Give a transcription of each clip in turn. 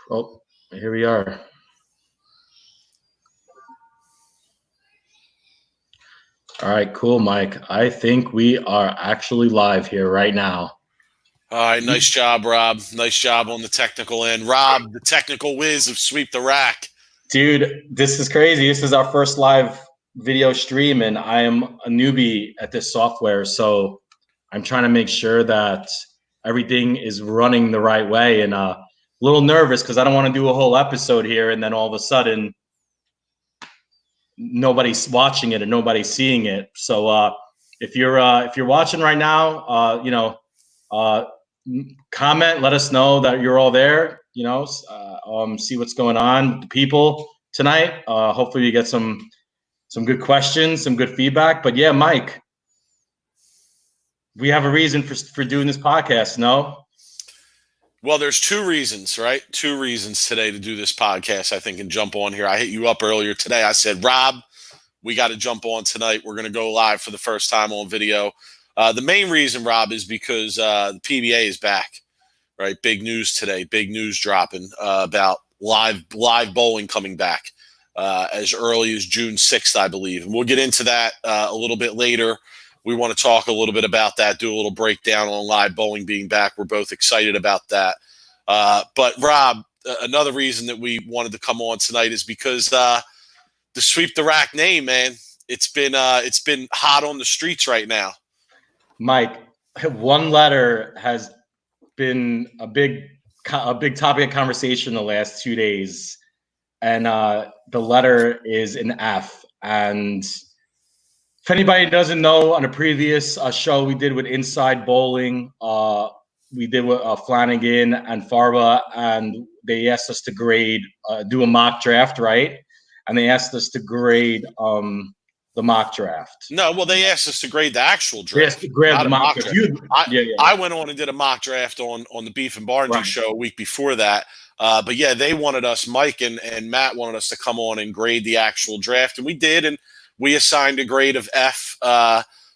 Oh, here we are. All right, cool, Mike. I think we are actually live here right now. All right, nice job, Rob. Nice job on the technical end. Rob, the technical whiz of Sweep the Rack. Dude, this is crazy. This is our first live video stream, and I am a newbie at this software. So I'm trying to make sure that everything is running the right way, and a little nervous because I don't want to do a whole episode here and then all of a sudden nobody's watching it and nobody's seeing it. So if you're watching right now, comment, let us know that you're all there. See what's going on with the people tonight. Hopefully, you get some good questions, some good feedback. But yeah, Mike, we have a reason for doing this podcast. No. Well, there's two reasons, right? Two reasons today to do this podcast, I think, and jump on here. I hit you up earlier today. I said, Rob, we got to jump on tonight. We're going to go live for the first time on video. The main reason, Rob, is because the PBA is back, right? Big news today, big news dropping about live bowling coming back as early as June 6th, I believe. And we'll get into that a little bit later. We want to talk a little bit about that, do a little breakdown on live bowling being back. We're both excited about that. But, Rob, another reason that we wanted to come on tonight is because the Sweep the Rack name, man, it's been hot on the streets right now. Mike, one letter has been a big topic of conversation the last 2 days, and the letter is an F. And if anybody doesn't know, on a previous show we did with Inside Bowling, we did with Flanagan and Farba, and they asked us to grade, do a mock draft, right? And they asked us to grade the mock draft. No, well, they asked us to grade the actual draft. Yes, grade the mock draft. I went on and did a mock draft on the Beef and Barnsley show a week before that. But yeah, they wanted us, Mike and Matt wanted us to come on and grade the actual draft, and we did, and we assigned a grade of F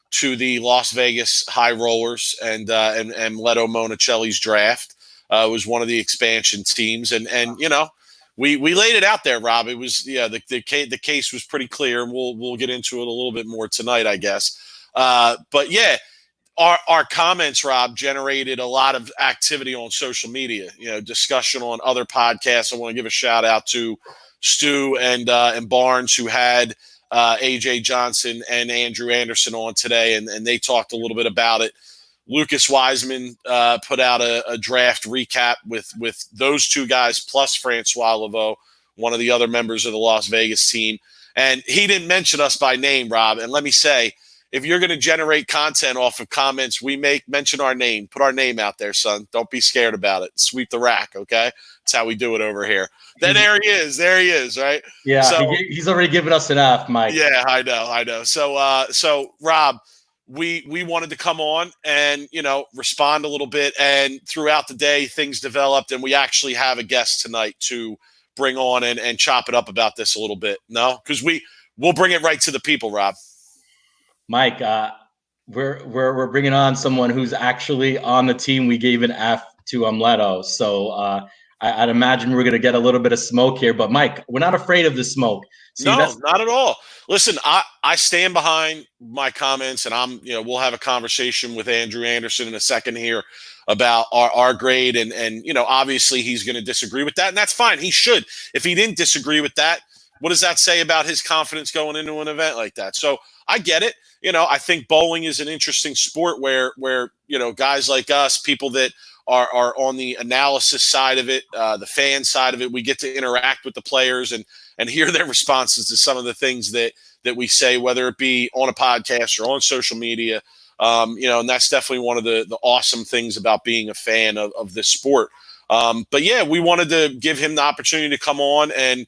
to the Las Vegas High Rollers and Leto Monicelli's draft. It was one of the expansion teams, and you know, we laid it out there, Rob. It was the case was pretty clear, and we'll get into it a little bit more tonight, I guess. But yeah, our comments, Rob, generated a lot of activity on social media. You know, discussion on other podcasts. I want to give a shout out to Stu and Barnes, who had AJ Johnson and Andrew Anderson on today, and they talked a little bit about it. Lucas Wiseman put out a draft recap with those two guys plus Francois Laveau, one of the other members of the Las Vegas team. And he didn't mention us by name, Rob. And let me say, if you're going to generate content off of comments we make, mention our name. Put our name out there, son. Don't be scared about it. Sweep the rack, okay? That's how we do it over here. Then there he is, right? Yeah, so, he's already given us an F, Mike. Yeah, I know. So Rob, we wanted to come on and, you know, respond a little bit. And throughout the day, things developed, and we actually have a guest tonight to bring on and chop it up about this a little bit. No, because we'll bring it right to the people, Rob. Mike, we're bringing on someone who's actually on the team. We gave an F to Leto, so I'd imagine we're going to get a little bit of smoke here. But Mike, we're not afraid of the smoke. See, no, not at all. Listen, I stand behind my comments, and we'll have a conversation with Andrew Anderson in a second here about our grade, and you know, obviously he's going to disagree with that, and that's fine. He should. If he didn't disagree with that, what does that say about his confidence going into an event like that? So I get it. You know, I think bowling is an interesting sport where you know, guys like us, people that are on the analysis side of it, the fan side of it, we get to interact with the players and hear their responses to some of the things that we say, whether it be on a podcast or on social media. You know, and that's definitely one of the awesome things about being a fan of this sport. But yeah, we wanted to give him the opportunity to come on and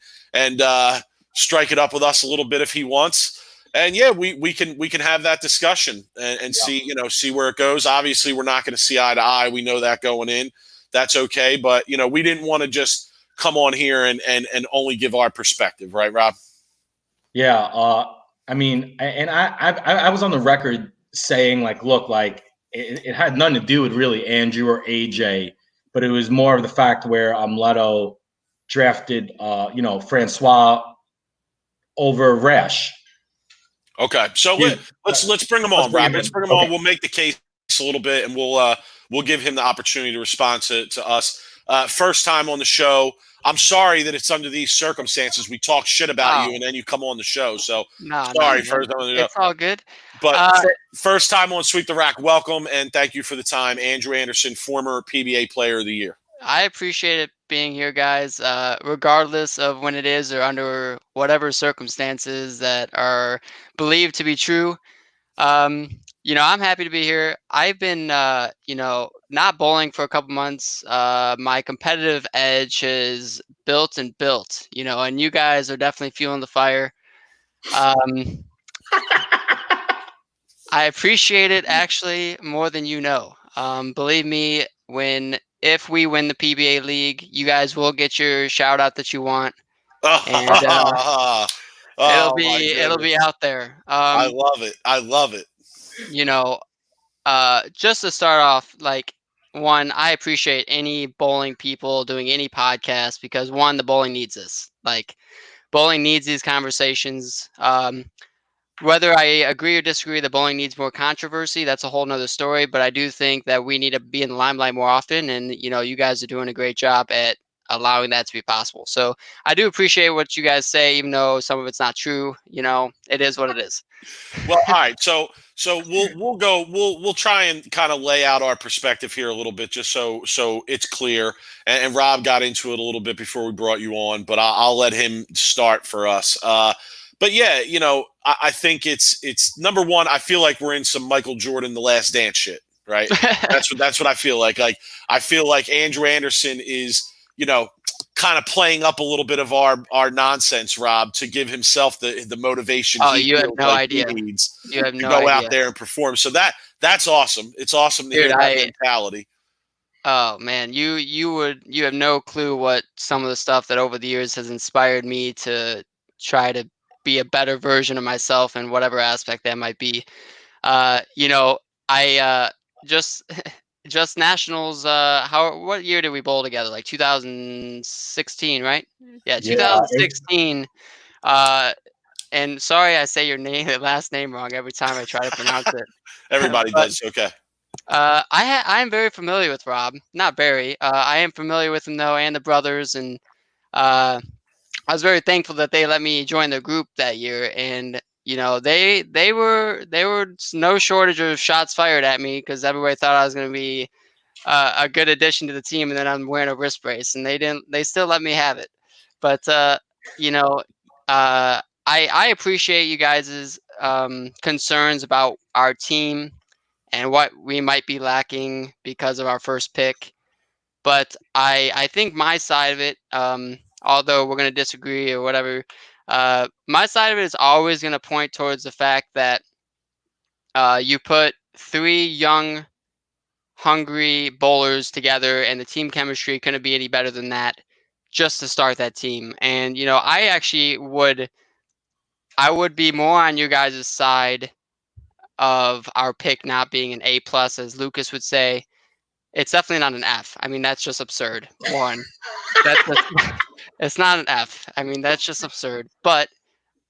strike it up with us a little bit if he wants. And yeah, we can have that discussion and see where it goes. Obviously, we're not going to see eye to eye. We know that going in. That's okay. But you know, we didn't want to just come on here and only give our perspective, right, Rob? Yeah. I mean, and I was on the record saying, like, look, like it had nothing to do with really Andrew or AJ but it was more of the fact where Leto drafted, Francois over Rash. Okay, so let's bring him on, Rob. Let's bring him on. We'll make the case a little bit, and we'll give him the opportunity to respond to us. First time on the show. I'm sorry that it's under these circumstances. We talk shit about you, and then you come on the show. So sorry, first time on the show. It's all good. But first time on Sweep the Rack. Welcome, and thank you for the time, Andrew Anderson, former PBA Player of the Year. I appreciate it being here, guys, regardless of when it is or under whatever circumstances that are believed to be true. I'm happy to be here. I've been, not bowling for a couple months. My competitive edge has built, and you guys are definitely fueling the fire. I appreciate it actually more than you know. Believe me, if we win the PBA league, you guys will get your shout out that you want, and it'll be out there. I love it. I love it. Just to start off, one, I appreciate any bowling people doing any podcast because one, the bowling needs this. Bowling needs these conversations. Whether I agree or disagree that bowling needs more controversy, that's a whole nother story. But I do think that we need to be in the limelight more often. And, you guys are doing a great job at allowing that to be possible. So I do appreciate what you guys say, even though some of it's not true. It is what it is. Well, all right. So we'll try and kind of lay out our perspective here a little bit, just so it's clear. And Rob got into it a little bit before we brought you on, but I'll let him start for us. But yeah, I think it's number one. I feel like we're in some Michael Jordan, The Last Dance shit, right? That's what I feel like. I feel like Andrew Anderson is, kind of playing up a little bit of our nonsense, Rob, to give himself the motivation. You have no idea. He needs you have no to go idea. out there and perform. So that's awesome. It's awesome to hear that mentality. Oh man, you have no clue what some of the stuff that over the years has inspired me to try to be a better version of myself in whatever aspect that might be. I just nationals. What year did we bowl together? Like 2016, right? Yeah, 2016. And sorry, I say your last name wrong every time I try to pronounce it. Everybody does. Okay. I am very familiar with Rob. Not very. I am familiar with him though, and the brothers, and I was very thankful that they let me join their group that year, and they were no shortage of shots fired at me because everybody thought I was going to be a good addition to the team, and then I'm wearing a wrist brace, and they still let me have it. But I appreciate you guys' concerns about our team and what we might be lacking because of our first pick. But I think my side of it, although we're going to disagree or whatever, my side of it is always going to point towards the fact that you put three young, hungry bowlers together, and the team chemistry couldn't be any better than that just to start that team. And, I would be more on you guys' side of our pick not being an A+, as Lucas would say. It's definitely not an F. I mean, that's just absurd. One, it's not an F. I mean, that's just absurd. But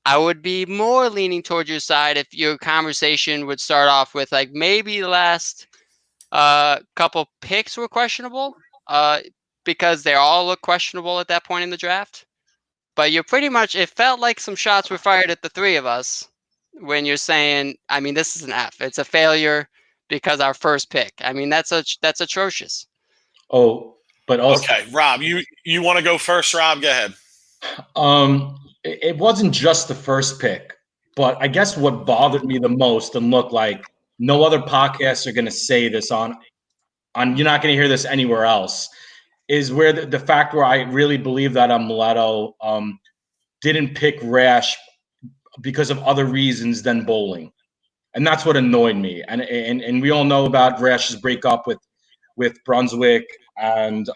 I would be more leaning towards your side if your conversation would start off with maybe the last couple picks were questionable, because they all look questionable at that point in the draft. But you're pretty much, it felt like some shots were fired at the three of us when you're saying, I mean, this is an F. It's a failure because our first pick. I mean, that's atrocious. Oh, but also, okay, Rob, you want to go first? Rob, go ahead. It wasn't just the first pick, but I guess what bothered me the most, and look, no other podcasts are going to say this on you're not going to hear this anywhere else, is where the fact where I really believe that Leto didn't pick Rash because of other reasons than bowling. And that's what annoyed me. And we all know about Rash's breakup with Brunswick, and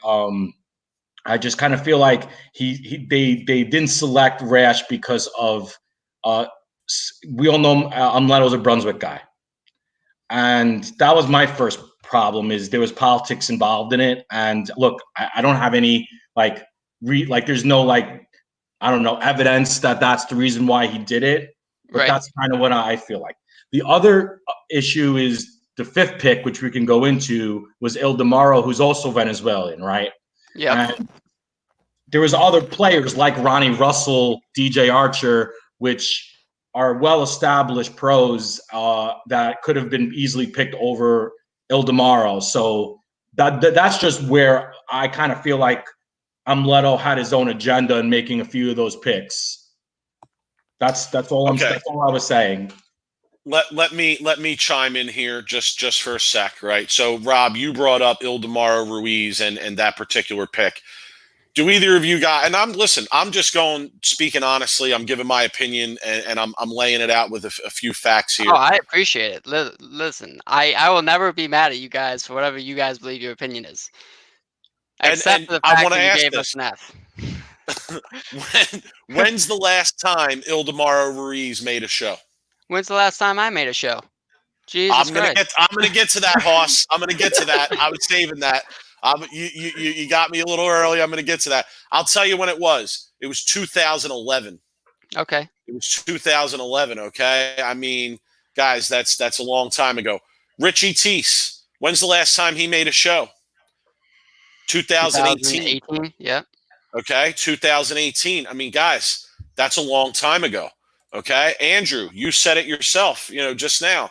I just kind of feel like they didn't select Rash because of we all know Leto's a Brunswick guy, and that was my first problem is there was politics involved in it. And look, I don't have any there's no I don't know, evidence that that's the reason why he did it, but Right. that's kind of what I feel like. The other issue is the fifth pick, which we can go into, was Ildemaro, who's also Venezuelan, right? Yep. And there was other players like Ronnie Russell, DJ Archer, which are well-established pros that could have been easily picked over Ildemaro. So that's just where I kind of feel like Amleto had his own agenda in making a few of those picks. That's all. Okay. That's all I was saying. Let me chime in here just for a sec, right? So, Rob, you brought up Ildemaro Ruiz and that particular pick. Do either of you guys? And I'm just speaking honestly. I'm giving my opinion and I'm laying it out with a few facts here. Oh, I appreciate it. Listen, I will never be mad at you guys for whatever you guys believe your opinion is. Except for the fact that you gave us an F. When's the last time Ildemaro Ruiz made a show? When's the last time I made a show? Jesus Christ. I'm gonna get to that, Hoss. I'm gonna get to that. I was saving that. You got me a little early. I'm gonna get to that. I'll tell you when it was. It was 2011. Okay. It was 2011. Okay. I mean, guys, that's a long time ago. Richie Teese. When's the last time he made a show? 2018. 2018. Yeah. Okay. 2018. I mean, guys, that's a long time ago. Okay. Andrew, you said it yourself, just now.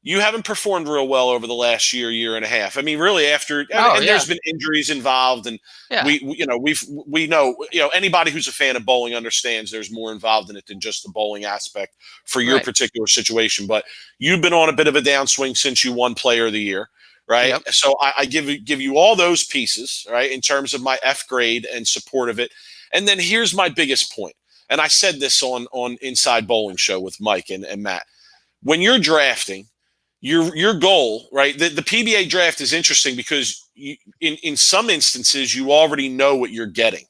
You haven't performed real well over the last year and a half. I mean, really there's been injuries involved and we know, anybody who's a fan of bowling understands there's more involved in it than just the bowling aspect for your particular situation. But you've been on a bit of a downswing since you won Player of the Year. Right. Yep. So I give you all those pieces, right, in terms of my F grade and support of it. And then here's my biggest point. And I said this on Inside Bowling Show with Mike and Matt. When you're drafting, your goal, right? The PBA draft is interesting because in some instances you already know what you're getting.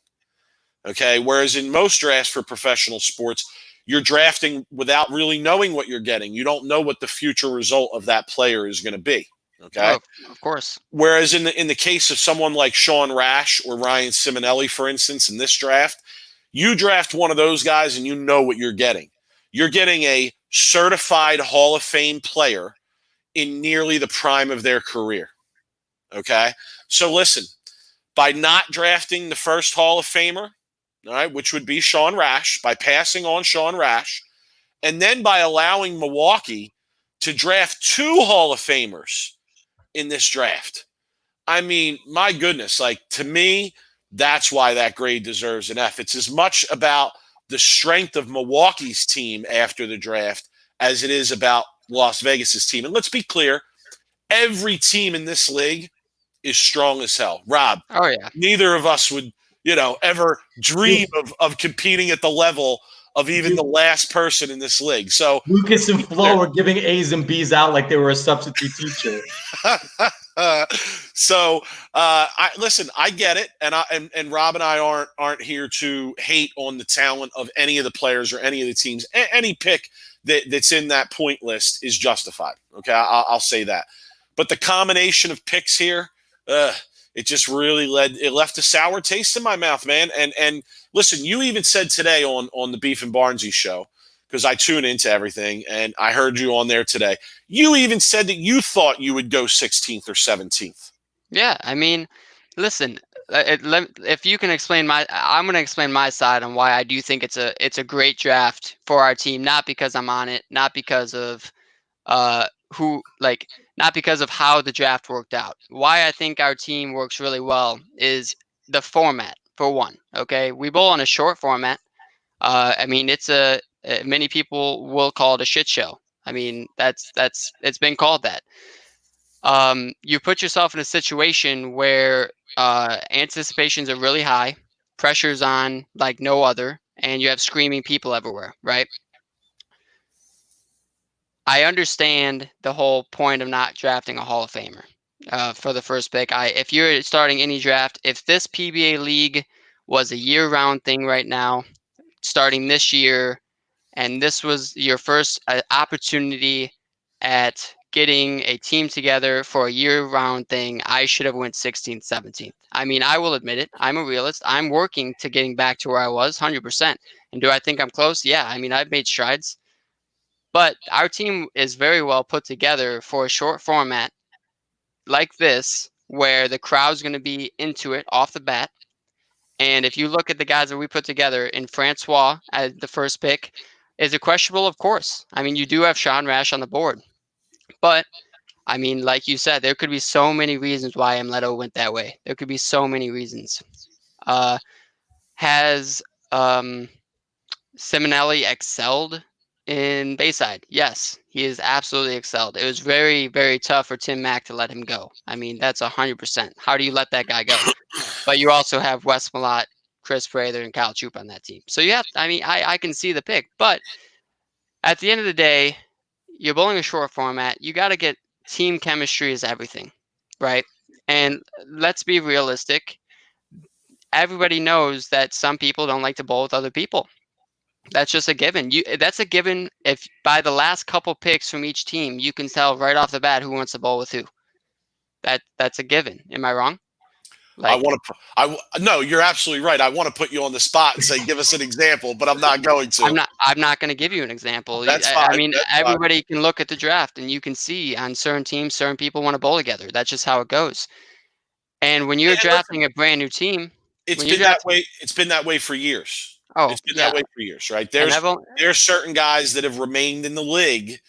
Okay. Whereas in most drafts for professional sports, you're drafting without really knowing what you're getting. You don't know what the future result of that player is going to be. Okay. Oh, of course. Whereas in the case of someone like Sean Rash or Ryan Simonelli, for instance, in this draft, you draft one of those guys and you know what you're getting. You're getting a certified Hall of Fame player in nearly the prime of their career. Okay. So listen, by not drafting the first Hall of Famer, all right, which would be Sean Rash, by passing on Sean Rash, and then by allowing Milwaukee to draft two Hall of Famers in this draft. I mean, my goodness, to me, that's why that grade deserves an F. It's as much about the strength of Milwaukee's team after the draft as it is about Las Vegas's team. And let's be clear, every team in this league is strong as hell. Rob, oh yeah, neither of us would, ever dream of competing at the level of even the last person in this league. So Lucas and Flo were giving A's and B's out like they were a substitute teacher. So I get it, and Rob and I aren't here to hate on the talent of any of the players or any of the teams. Any pick that's in that point list is justified. Okay, I'll say that. But the combination of picks here, it just really left a sour taste in my mouth, man. And listen, you even said today on the Beef and Barnesy show, because I tune into everything, and I heard you on there today. You even said that you thought you would go 16th or 17th. Yeah, I mean, listen, if you can explain I'm going to explain my side on why I do think it's a great draft for our team. Not because I'm on it, not because of not because of how the draft worked out. Why I think our team works really well is the format, for one. Okay, we bowl on a short format. I mean, many people will call it a shit show. I mean, it's been called that. You put yourself in a situation where anticipations are really high, pressure's on like no other, and you have screaming people everywhere, right? I understand the whole point of not drafting a Hall of Famer for the first pick. If you're starting any draft, if this PBA league was a year-round thing right now, starting this year, and this was your first opportunity at getting a team together for a year-round thing, I should have went 16th, 17th. I mean, I will admit it. I'm a realist. I'm working to getting back to where I was 100%. And do I think I'm close? Yeah. I mean, I've made strides. But our team is very well put together for a short format like this, where the crowd's going to be into it off the bat. And if you look at the guys that we put together in Francois as the first pick, is it questionable? Of course. I mean, you do have Sean Rash on the board. But I mean, like you said, there could be so many reasons why Amleto went that way. There could be so many reasons. Has Simonelli excelled in Bayside? Yes, he has absolutely excelled. It was very, very tough for Tim Mack to let him go. I mean, that's 100%. How do you let that guy go? But you also have Wes Malott, Chris Prather, and Kyle Troop on that team. So yeah, I mean, I can see the pick. But at the end of the day, you're bowling a short format. You got to get team chemistry is everything, right? And let's be realistic. Everybody knows that some people don't like to bowl with other people. That's just a given. That's a given. If by the last couple picks from each team, you can tell right off the bat who wants to bowl with who. That's a given. Am I wrong? Like, no, you're absolutely right. I want to put you on the spot and say, give us an example, but I'm not going to. I'm not going to give you an example. That's fine. I mean, everybody can look at the draft and you can see on certain teams, certain people want to bowl together. That's just how it goes. And when you're drafting a brand new team, it's been that way. It's been that way for years. Oh, it's been that way for years, right? There's certain guys that have remained in the league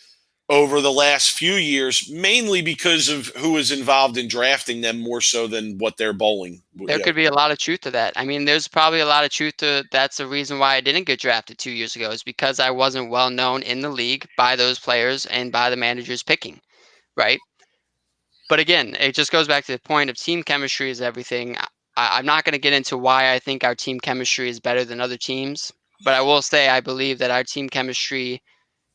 over the last few years, mainly because of who is involved in drafting them more so than what they're bowling. There could be a lot of truth to that. I mean, there's probably a lot of truth to that's the reason why I didn't get drafted 2 years ago, is because I wasn't well known in the league by those players and by the managers picking, right? But again, it just goes back to the point of team chemistry is everything. I'm not going to get into why I think our team chemistry is better than other teams, but I will say I believe that our team chemistry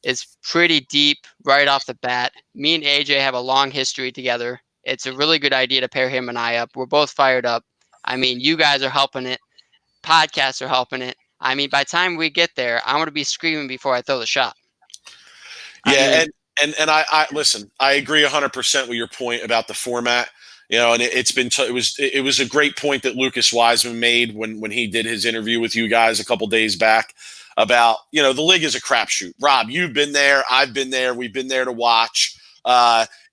is pretty deep right off the bat. Me and AJ have a long history together. It's a really good idea to pair him and I up. We're both fired up. I mean, you guys are helping it. Podcasts are helping it. I mean, by the time we get there, I'm going to be screaming before I throw the shot. Yeah, and I listen, I agree 100% with your point about the format. You know, and it was a great point that Lucas Wiseman made when he did his interview with you guys a couple days back about, you know, the league is a crapshoot. Rob, you've been there, I've been there, we've been there to watch.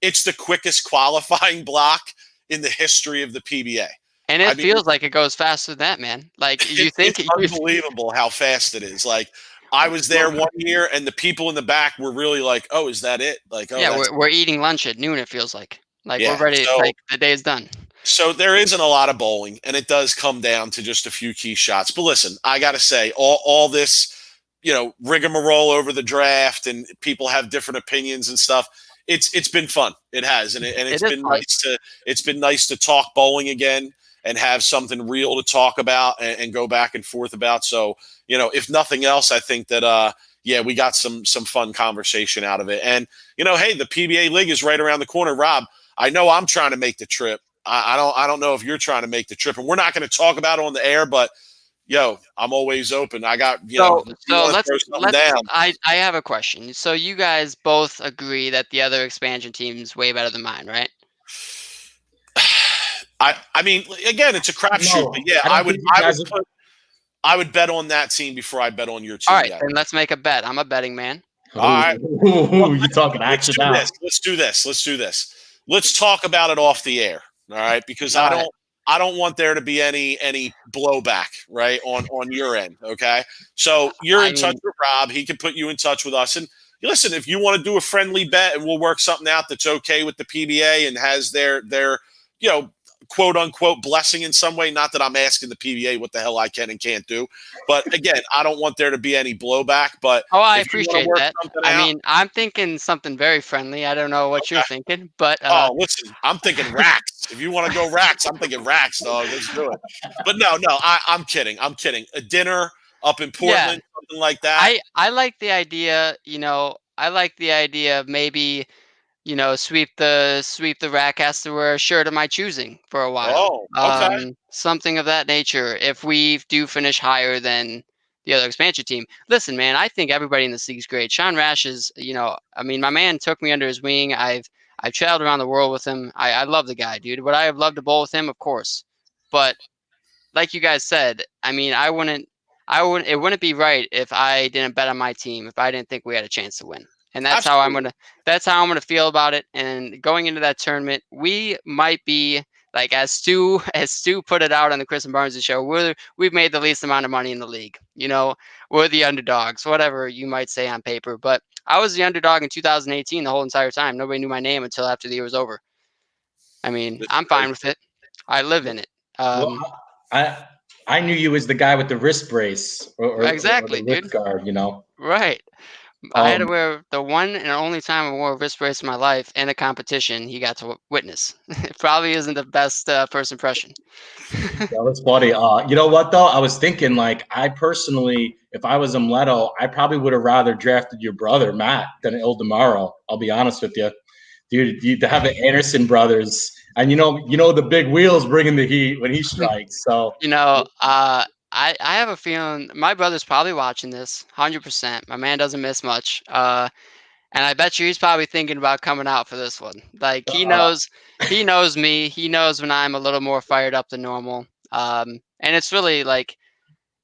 It's the quickest qualifying block in the history of the PBA. And it feels like it goes faster than that, man. Like it's unbelievable how fast it is. Like I was there one year and the people in the back were really like, oh, is that it? Like, oh, yeah, we're eating lunch at noon, it feels like. Like we're ready, like the day is done. So there isn't a lot of bowling, and it does come down to just a few key shots. But listen, I got to say, all this, you know, rigmarole over the draft, and people have different opinions and stuff. It's been fun. It has, and it's been nice to talk bowling again and have something real to talk about and go back and forth about. So, you know, if nothing else, I think that we got some fun conversation out of it. And you know, hey, the PBA league is right around the corner, Rob. I know I'm trying to make the trip. I don't know if you're trying to make the trip, and we're not going to talk about it on the air, but yo, I'm always open. I got, so let's down. I have a question. So you guys both agree that the other expansion team is way better than mine, right? I mean, again, it's a crapshoot, but yeah, I would bet on that team before I bet on your team. All right, then let's make a bet. I'm a betting man. All right, you talking action now? Let's do this. Let's talk about it off the air. All right, because I don't want there to be any blowback, right, on your end. Okay, so you're in touch with Rob. He can put you in touch with us. And listen, if you want to do a friendly bet and we'll work something out that's okay with the PBA and has their you know, quote unquote blessing in some way. Not that I'm asking the PBA what the hell I can and can't do, but again, I don't want there to be any blowback. But I appreciate that. I mean, I'm thinking something very friendly. I don't know what you're thinking, but listen, I'm thinking racks. If you want to go racks, I'm thinking racks, dog. Let's do it. But no, I'm kidding. A dinner up in Portland, something like that. I like the idea. You know, I like the idea of maybe, you know, sweep the rack has to wear a shirt of my choosing for a while. Oh, okay. Something of that nature. If we do finish higher than the other expansion team. Listen, man, I think everybody in this league is great. Sean Rash is, I mean, my man took me under his wing. I've traveled around the world with him. I love the guy, dude. Would I have loved to bowl with him? Of course. But like you guys said, I mean, it wouldn't be right if I didn't bet on my team, if I didn't think we had a chance to win. And that's Absolutely. that's how I'm gonna feel about it. And going into that tournament, we might be like, as Stu put it out on the Chris and Barnes show, we've made the least amount of money in the league. We're the underdogs, whatever you might say on paper. But I was the underdog in 2018 the whole entire time. Nobody knew my name until after the year was over. I mean, I'm fine with it. I live in it. Well, I knew you as the guy with the wrist brace or Exactly, the wrist dude. guard, Right. I had to wear the one and only time I wore a wrist brace in my life in a competition he got to witness. It probably isn't the best first impression. That was funny. You know what though? I was thinking, like, I personally, if I was Umleto, I probably would have rather drafted your brother Matt than Ildemaro. I'll be honest with you, dude. To have the Anderson brothers, and the big wheels bringing the heat when he strikes. So I have a feeling my brother's probably watching this 100%. My man doesn't miss much. And I bet you he's probably thinking about coming out for this one. Like, he knows me. He knows when I'm a little more fired up than normal. And it's really like,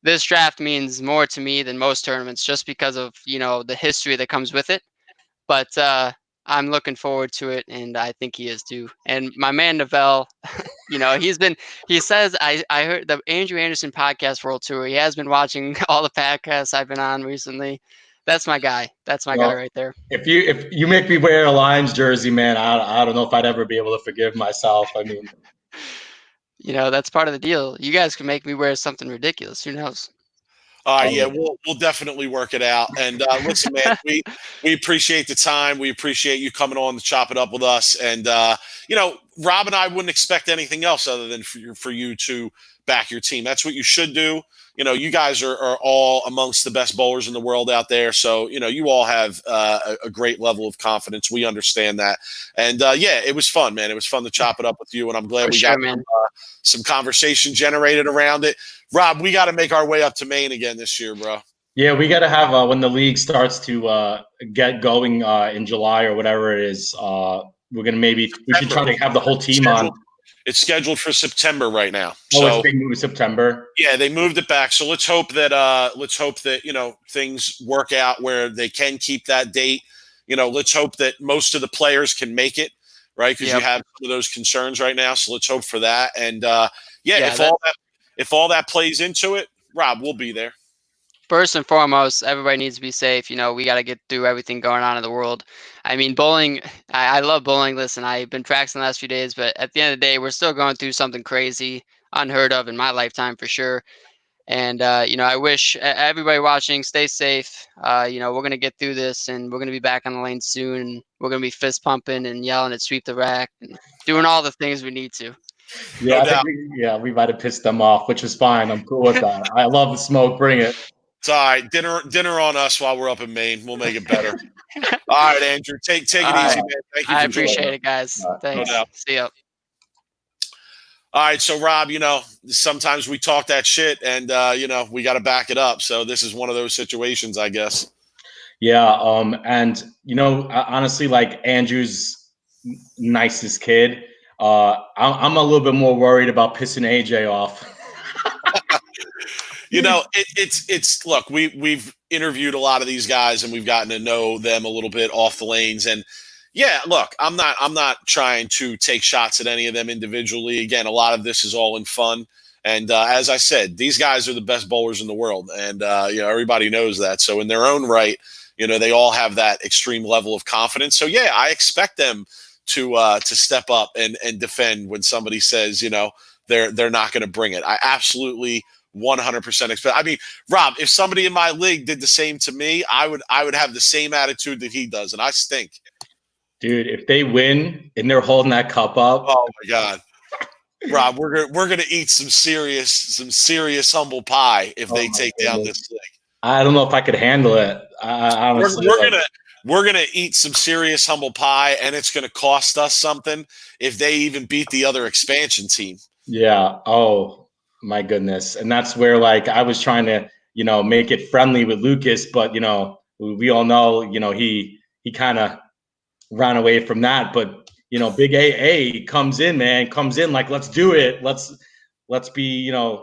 this draft means more to me than most tournaments just because of, the history that comes with it. But I'm looking forward to it, and I think he is too. And my man Novell, he says, I heard the Andrew Anderson podcast World Tour. He has been watching all the podcasts I've been on recently. That's my guy. That's my guy right there. If you make me wear a Lions jersey, man, I don't know if I'd ever be able to forgive myself. I mean, that's part of the deal. You guys can make me wear something ridiculous. Who knows? Yeah, we'll definitely work it out. And listen, man, we appreciate the time. We appreciate you coming on to chop it up with us. And Rob and I wouldn't expect anything else other than for you to back your team. That's what you should do. You guys are all amongst the best bowlers in the world out there. So, you all have a great level of confidence. We understand that. And yeah, it was fun, man. It was fun to chop it up with you. And I'm glad we got some conversation generated around it. Rob, we got to make our way up to Maine again this year, bro. Yeah, we got to have when the league starts to get going in July or whatever it is. We're gonna we should try to have the whole team on. It's scheduled for September right now. It's being moved to September. Yeah, they moved it back. So let's hope that things work out where they can keep that date. Let's hope that most of the players can make it, right? Because you have some of those concerns right now. So let's hope for that. And if all that plays into it, Rob, we'll be there. First and foremost, everybody needs to be safe. We got to get through everything going on in the world. I mean, bowling, I love bowling. Listen, I've been practicing the last few days, but at the end of the day, we're still going through something crazy, unheard of in my lifetime for sure. And, I wish everybody watching, stay safe. We're going to get through this, and we're going to be back on the lane soon. And we're going to be fist pumping and yelling at Sweep the Rack and doing all the things we need to. Yeah, we might have pissed them off, which is fine. I'm cool with that. I love the smoke. Bring it. It's all right. Dinner on us while we're up in Maine. We'll make it better. All right, Andrew. Take it easy, man. Thank you. I appreciate it, guys. Thanks. No doubt. See ya. All right, so Rob, sometimes we talk that shit, and we got to back it up. So this is one of those situations, I guess. Yeah. And honestly, like, Andrew's nicest kid. I'm a little bit more worried about pissing AJ off. It's look, we've interviewed a lot of these guys and we've gotten to know them a little bit off the lanes. And yeah, look, I'm not trying to take shots at any of them individually. Again, a lot of this is all in fun. And as I said, these guys are the best bowlers in the world, and everybody knows that. So in their own right, they all have that extreme level of confidence. So yeah, I expect them to step up and defend when somebody says they're not going to bring it. I absolutely 100% expect. I mean, Rob, if somebody in my league did the same to me, I would have the same attitude that he does, and I stink. Dude, if they win and they're holding that cup up, oh my God, Rob, we're gonna eat some serious humble pie if they take down this thing. I don't know if I could handle it. Honestly, we're gonna eat some serious humble pie, and it's gonna cost us something if they even beat the other expansion team. Yeah. Oh my goodness. And that's where, like, I was trying to, make it friendly with Lucas. But, we all know, he kind of ran away from that. But, Big A comes in, man, like, let's do it. Let's be, Rob,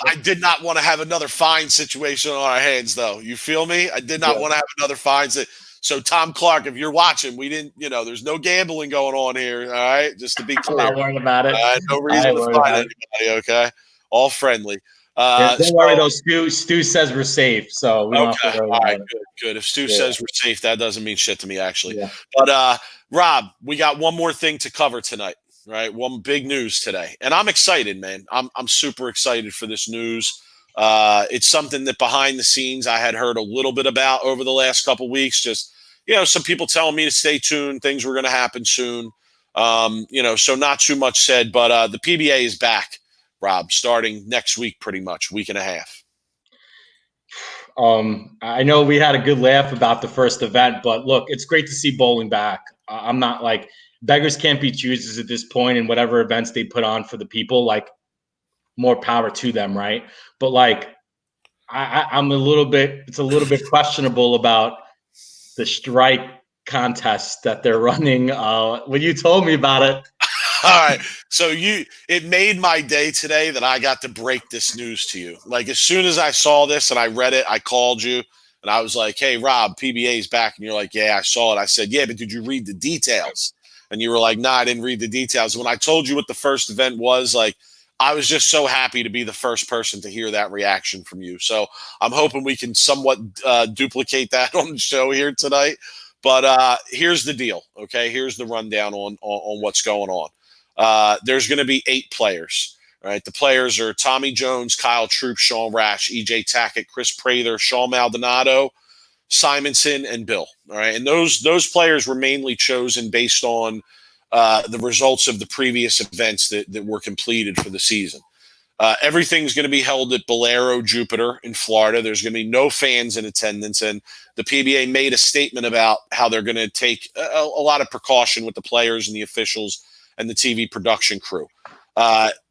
I did not want to have another fine situation on our hands, though. You feel me? I did not want to have another fine. So, Tom Clark, if you're watching, we didn't, there's no gambling going on here. All right. Just to be clear. I'm not worried about it. No reason to fine anybody. Okay. All friendly. Don't worry, though. Stu says we're safe, so we don't have to worry about it. Good. If Stu says we're safe, that doesn't mean shit to me, actually. Yeah. But Rob, we got one more thing to cover tonight, right? One big news today, and I'm excited, man. I'm super excited for this news. It's something that behind the scenes I had heard a little bit about over the last couple of weeks. Just some people telling me to stay tuned. Things were going to happen soon. So not too much said, but the PBA is back, Rob, starting next week, pretty much, week and a half. I know we had a good laugh about the first event, but look, it's great to see bowling back. I'm not like beggars can't be choosers at this point, and whatever events they put on for the people, like more power to them, right? But like, I'm it's a little bit questionable about the strike contest that they're running. When you told me about it. All right. So it made my day today that I got to break this news to you. Like, as soon as I saw this and I read it, I called you and I was like, hey, Rob, PBA is back. And you're like, yeah, I saw it. I said, yeah, but did you read the details? And you were like, nah, I didn't read the details. When I told you what the first event was, like, I was just so happy to be the first person to hear that reaction from you. So I'm hoping we can somewhat duplicate that on the show here tonight. But here's the deal. Okay. Here's the rundown on what's going on. There's going to be 8 players. Right, the players are Tommy Jones, Kyle Troop, Sean Rash, EJ Tackett, Chris Prather, Sean Maldonado, Simonson, and Bill. All right, and those players were mainly chosen based on the results of the previous events that were completed for the season. Everything's going to be held at Bolero Jupiter in Florida. There's going to be no fans in attendance, and the PBA made a statement about how they're going to take a lot of precaution with the players and the officials and the TV production crew.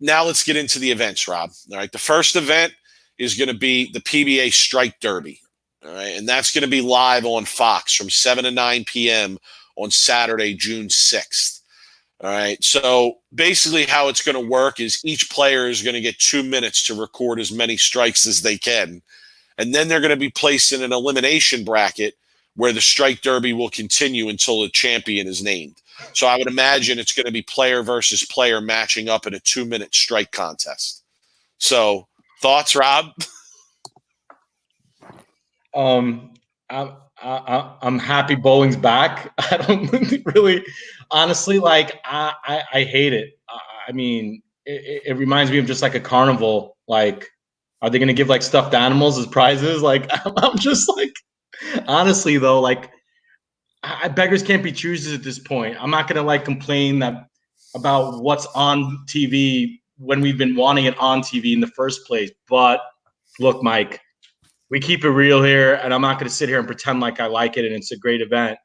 Now let's get into the events, Rob. All right. The first event is going to be the PBA Strike Derby. All right. And that's going to be live on Fox from 7 to 9 p.m. on Saturday, June 6th. All right. So basically how it's going to work is each player is going to get 2 minutes to record as many strikes as they can. And then they're going to be placed in an elimination bracket where the Strike Derby will continue until a champion is named. So I would imagine it's going to be player versus player matching up in a 2-minute strike contest. So thoughts, Rob? I'm happy bowling's back. I don't really, honestly, like I hate it. I mean, it reminds me of just like a carnival. Like, are they going to give like stuffed animals as prizes? Like, I'm just like, honestly though, like. Beggars can't be choosers at this point. I'm not gonna like complain about what's on TV when we've been wanting it on TV in the first place. But look, Mike, we keep it real here, and I'm not gonna sit here and pretend like I like it and it's a great event,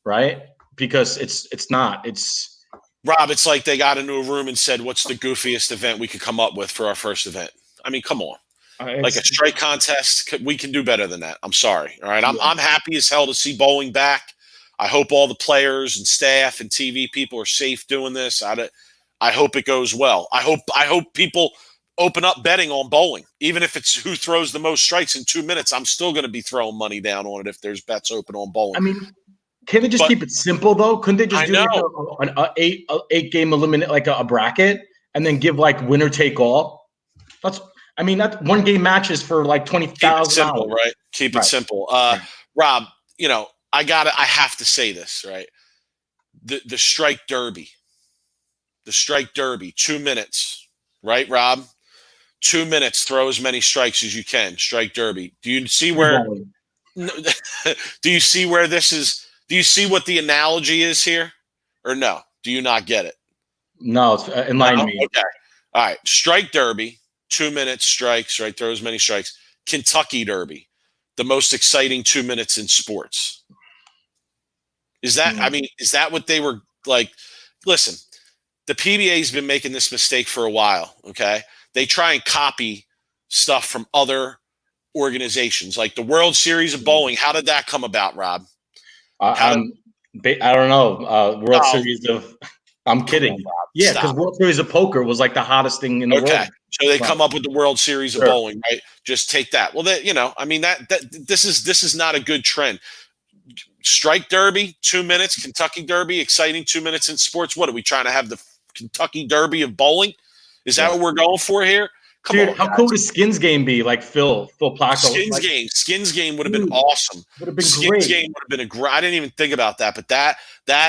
right? Because it's not. It's Rob. It's like they got into a room and said, "What's the goofiest event we could come up with for our first event?" I mean, come on. Like a strike contest, we can do better than that. I'm sorry. All right. I'm happy as hell to see bowling back. I hope all the players and staff and TV people are safe doing this. I hope it goes well. I hope people open up betting on bowling. Even if it's who throws the most strikes in 2 minutes, I'm still going to be throwing money down on it if there's bets open on bowling. I mean, can't they just keep it simple though? Couldn't they just do like an eight game eliminate, like a bracket, and then give like winner take all? That's 1 game matches for like $20,000. Right? Keep it simple. Rob, I have to say this, right? The Strike Derby. The Strike Derby, 2 minutes, right, Rob? 2 minutes, throw as many strikes as you can. Strike Derby. Do you see where do you see where this is? Do you see what the analogy is here? Or no? Do you not get it? No, it's enlighten me. Okay. All right. Strike Derby, 2 minutes strikes, right? Throw as many strikes. Kentucky Derby, the most exciting 2 minutes in sports. Is that what they were like? Listen, the PBA's been making this mistake for a while, okay? They try and copy stuff from other organizations, like the World Series of Bowling. How did that come about, Rob? I don't know. World Oh, Series of. I'm kidding. on, Rob. Yeah, because Stop. World Series of Poker was like the hottest thing in the Okay, world. so they Right. come up with the World Series of Sure. Bowling, right? Just take that. Well, that, I mean, that this is not a good trend. Strike Derby, 2 minutes. Kentucky Derby, exciting 2 minutes in sports. What are we trying to have, the Kentucky Derby of bowling? Is that what we're going for here? Come Dude, on, how guys. cool would a Skins game be? Like Phil Placco. Skins game would have been awesome. Would have been Skins great. game would have been a great. I didn't even think about that, but that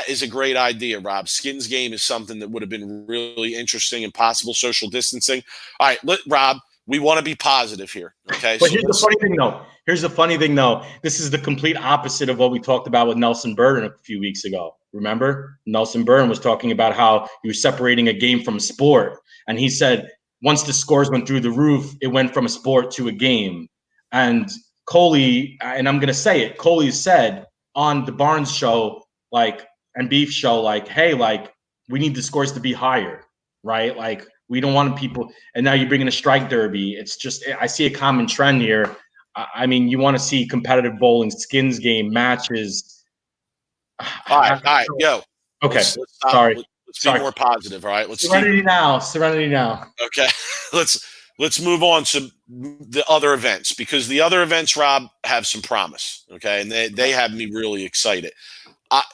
is a great idea, Rob. Skins game is something that would have been really interesting and possible social distancing. All right, Rob, we want to be positive here. Okay. But here's the funny thing, though. This is the complete opposite of what we talked about with Nelson Burden a few weeks ago. Remember? Nelson Burden was talking about how he was separating a game from a sport. And he said, once the scores went through the roof, it went from a sport to a game. And Coley, and I'm going to say it, Coley said on the Barnes show, and Beef show, hey, we need the scores to be higher, right? Like, we don't want people, and now you're bringing a strike derby. It's just, I see a common trend here. I mean, you want to see competitive bowling, Skins game matches. All right, yo. Okay, let's sorry. Let's be more positive. All right, Serenity now. Okay, let's move on to the other events, because the other events, Rob, have some promise. Okay, and they have me really excited.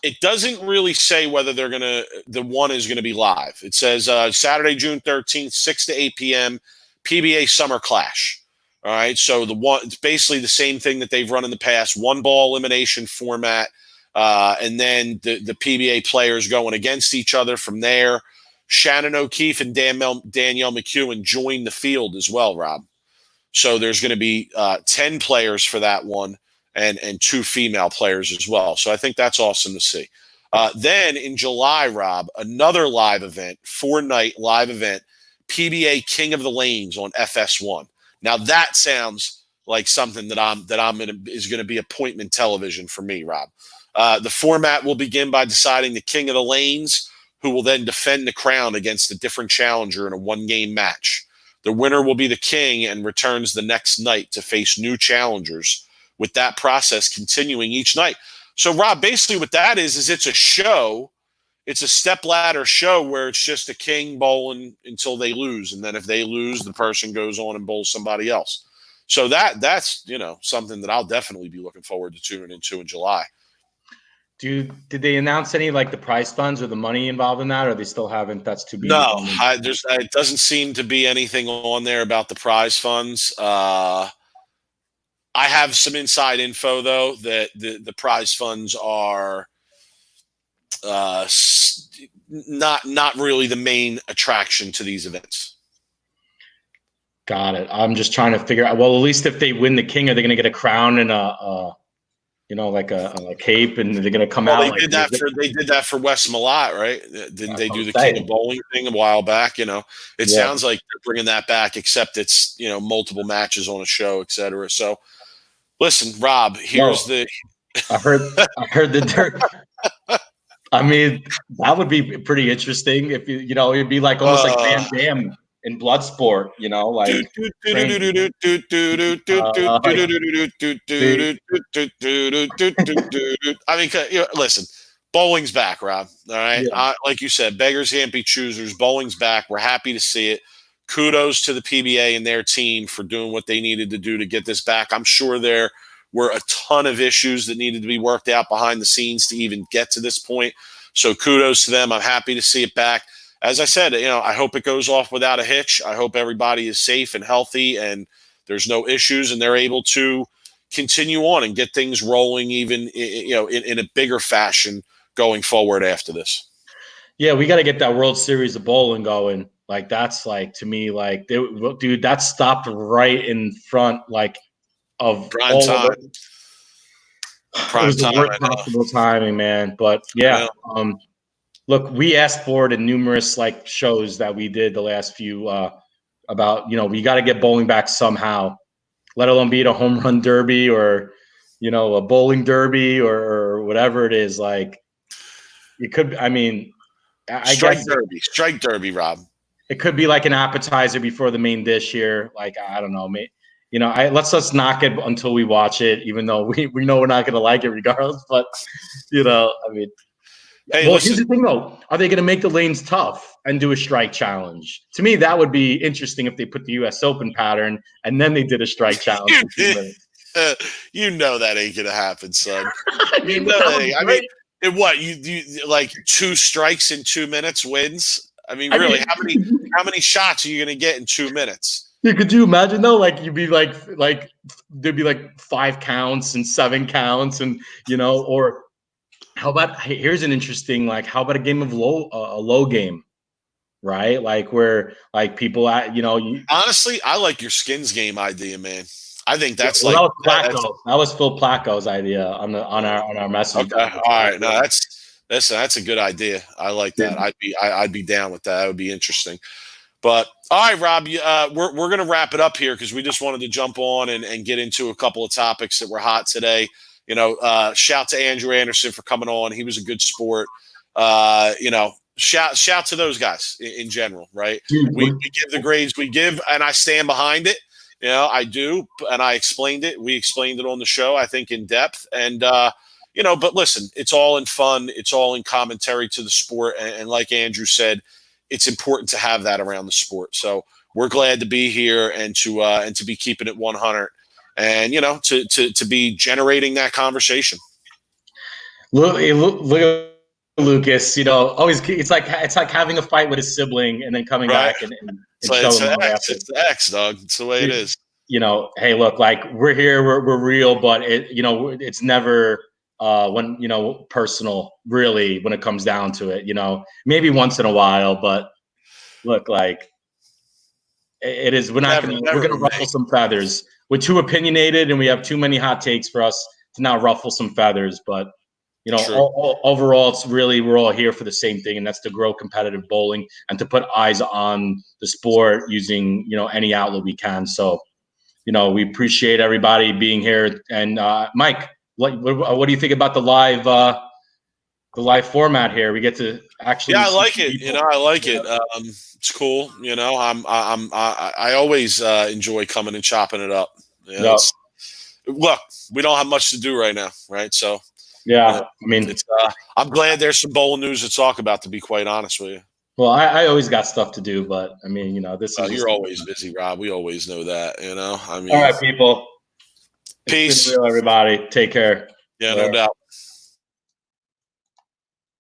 It doesn't really say whether the one is gonna be live. It says Saturday, June 13th, 6 to 8 p.m. PBA Summer Clash. All right, so it's basically the same thing that they've run in the past, one ball elimination format. And then the PBA players going against each other from there. Shannon O'Keefe and Danielle McEwen join the field as well, Rob. So there's going to be 10 players for that one, and 2 female players as well. So I think that's awesome to see. Then in July, Rob, another live event, 4-night live event, PBA King of the Lanes on FS1. Now that sounds like something that is going to be appointment television for me, Rob. The format will begin by deciding the King of the Lanes, who will then defend the crown against a different challenger in a 1-game match. The winner will be the king and returns the next night to face new challengers, with that process continuing each night. So, Rob, basically what that is it's a show. It's a stepladder show where it's just a king bowling until they lose. And then if they lose, the person goes on and bowls somebody else. So that's something that I'll definitely be looking forward to tuning into in July. Did they announce any the prize funds or the money involved in that, or they still haven't? That's to be. No, it doesn't seem to be anything on there about the prize funds. I have some inside info though that the prize funds are not really the main attraction to these events. Got it. I'm just trying to figure out. Well, at least if they win the king, are they going to get a crown and a cape, and they're going to come out? They did that for Wes Malott, right? Didn't they do the King of Bowling thing a while back? It sounds like they're bringing that back, except it's multiple matches on a show, etc. So, listen, Rob, here's I heard the dirt. I mean, that would be pretty interesting if it'd be almost like Van Damme in Bloodsport, I mean, listen, bowling's back, Rob. All right. Yeah. Like you said, beggars can't be choosers. Bowling's back. We're happy to see it. Kudos to the PBA and their team for doing what they needed to do to get this back. I'm sure there were a ton of issues that needed to be worked out behind the scenes to even get to this point. So kudos to them. I'm happy to see it back. As I said, I hope it goes off without a hitch. I hope everybody is safe and healthy and there's no issues and they're able to continue on and get things rolling even, in a bigger fashion going forward after this. Yeah, we got to get that World Series of Bowling going. That's to me, dude, that stopped right in front, of prime all time. Of it. It was the worst possible timing, man. But yeah, look, we asked for it in numerous shows that we did the last few about we got to get bowling back somehow, let alone be it a home run derby or a bowling derby or whatever it is. It could. I mean, I guess strike derby, Rob. It could be an appetizer before the main dish here. I don't know, let's just knock it until we watch it, even though we know we're not going to like it regardless. But I mean, Hey, well, listen. here's the thing though: are they going to make the lanes tough and do a strike challenge? To me, that would be interesting if they put the U.S. Open pattern and then they did a strike challenge. You know that ain't gonna happen, son. I mean, I mean, what you like 2 strikes in 2 minutes wins? I mean, really, how many shots are you gonna get in 2 minutes? Could you imagine though? Like you'd be like there'd be like 5 counts and 7 counts, and or how about here's an interesting how about a game of a low game, right? Like where like people honestly, I like your skins game idea, man. I think that's that was Placco. That was Phil Placco's idea on our message. Okay, all right. No, that's a good idea. I like that. I'd be down with that. That would be interesting. But all right, Rob, we're gonna wrap it up here because we just wanted to jump on and get into a couple of topics that were hot today. Shout to Andrew Anderson for coming on. He was a good sport. Shout to those guys in general, right? Dude, we give the grades we give, and I stand behind it. I do, and I explained it. We explained it on the show, I think, in depth. And but listen, it's all in fun. It's all in commentary to the sport, and like Andrew said, it's important to have that around the sport. So we're glad to be here and to be keeping it 100, and to be generating that conversation. Look at Lucas. Always it's like having a fight with a sibling and then coming back and it's the X, dog. It's the way it is. Hey, look, like we're here, we're real, but it's never personal, really, when it comes down to it. Maybe once in a while, but look, like it is. We're gonna ruffle some feathers. We're too opinionated, and we have too many hot takes for us to now ruffle some feathers. But overall, it's really we're all here for the same thing, and that's to grow competitive bowling and to put eyes on the sport using any outlet we can. So, we appreciate everybody being here. And Mike, what do you think about the live format here? We get to actually. Yeah, I like it. I like it. It's cool. I always enjoy coming and chopping it up. Look, we don't have much to do right now, right? So. Yeah, I mean, I'm glad there's some bowling news to talk about, to be quite honest with you. Well, I always got stuff to do, but I mean, this is. You're always busy, Rob. We always know that, I mean. All right, people. Peace. It's been real, everybody. Take care. Yeah, no doubt.